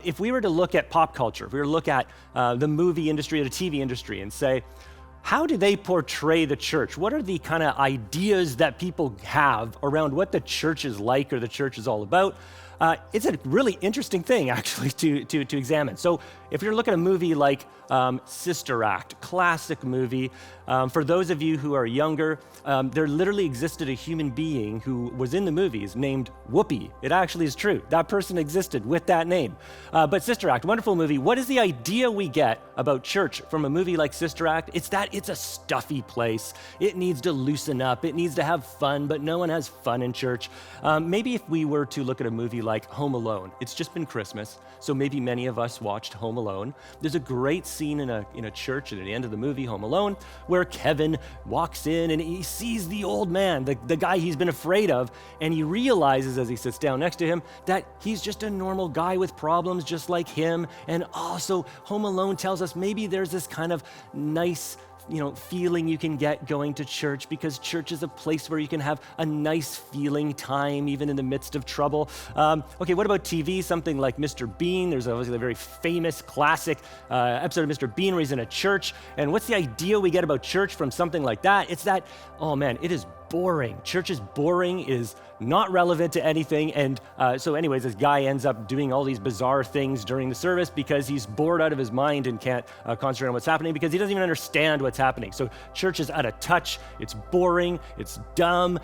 If we were to look at pop culture, if we were to look at the movie industry or the TV industry and say, how do they portray the church? What are the kind of ideas that people have around what the church is like or the church is all about? It's a really interesting thing, actually, to examine. So if you're looking at a movie like Sister Act, classic movie, for those of you who are younger, there literally existed a human being who was in the movies named Whoopi. It actually is true. That person existed with that name. But Sister Act, wonderful movie. What is the idea we get about church from a movie like Sister Act? It's that it's a stuffy place. It needs to loosen up. It needs to have fun, but no one has fun in church. Maybe if we were to look at a movie like Home Alone, it's just been Christmas, so maybe many of us watched Home Alone. There's a great scene in a church at the end of the movie, Home Alone, where Kevin walks in and he sees the old man, the guy he's been afraid of, and he realizes as he sits down next to him that he's just a normal guy with problems just like him. And also Home Alone tells us maybe there's this kind of nice feeling you can get going to church, because church is a place where you can have a nice feeling time even in the midst of trouble. Okay, what about TV? Something like Mr. Bean. There's obviously a very famous classic episode of Mr. Bean where he's in a church. And what's the idea we get about church from something like that? It's that, oh man, it is boring. Church is boring, is not relevant to anything. And so anyways, this guy ends up doing all these bizarre things during the service because he's bored out of his mind and can't concentrate on what's happening because he doesn't even understand what's happening. So church is out of touch. It's boring. It's dumb.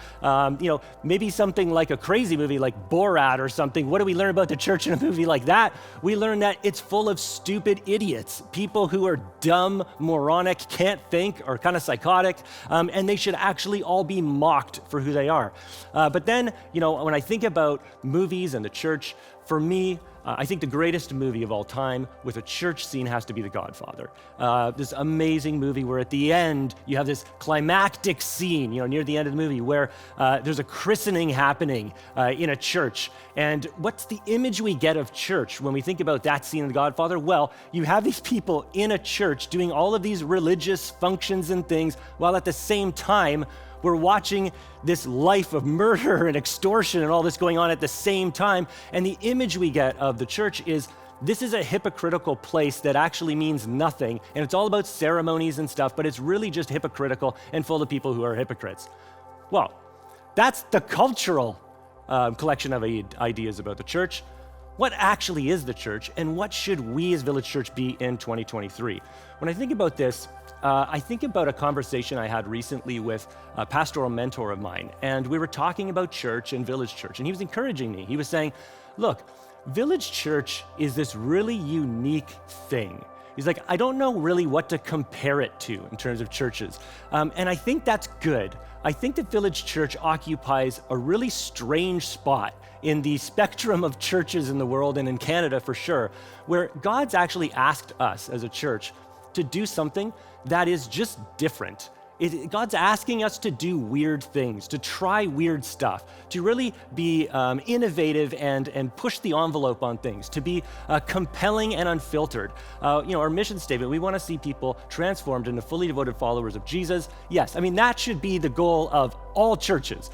Maybe something like a crazy movie like Borat or something. What do we learn about the church in a movie like that? We learn that it's full of stupid idiots, people who are dumb, moronic, can't think, or kind of psychotic, and they should actually all be mocked for who they are. But then, when I think about movies and the church, for me, I think the greatest movie of all time with a church scene has to be The Godfather. This amazing movie where at the end you have this climactic scene, near the end of the movie where there's a christening happening in a church. And what's the image we get of church when we think about that scene in The Godfather? Well, you have these people in a church doing all of these religious functions and things while at the same time we're watching this life of murder and extortion and all this going on at the same time. And the image we get of the church is this is a hypocritical place that actually means nothing. And it's all about ceremonies and stuff, but it's really just hypocritical and full of people who are hypocrites. Well, that's the cultural collection of ideas about the church. What actually is the church, and what should we as Village Church be in 2023? When I think about this, I think about a conversation I had recently with a pastoral mentor of mine, and we were talking about church and Village Church, and he was encouraging me. He was saying, look, Village Church is this really unique thing. He's like, I don't know really what to compare it to in terms of churches. And I think that's good. I think that Village Church occupies a really strange spot in the spectrum of churches in the world and in Canada for sure, where God's actually asked us as a church to do something that is just different. God's asking us to do weird things, to try weird stuff, to really be innovative and push the envelope on things, to be compelling and unfiltered. Our mission statement, we want to see people transformed into fully devoted followers of Jesus. Yes, that should be the goal of all churches.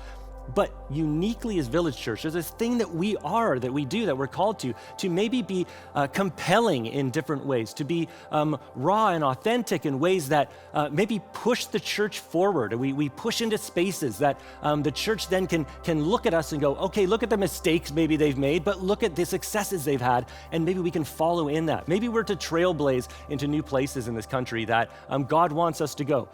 But uniquely as Village Church, there's this thing that we are, that we do, that we're called to maybe be compelling in different ways, to be raw and authentic in ways that maybe push the church forward. We push into spaces that the church then can look at us and go, okay, look at the mistakes maybe they've made, but look at the successes they've had, and maybe we can follow in that. Maybe we're to trailblaze into new places in this country that God wants us to go.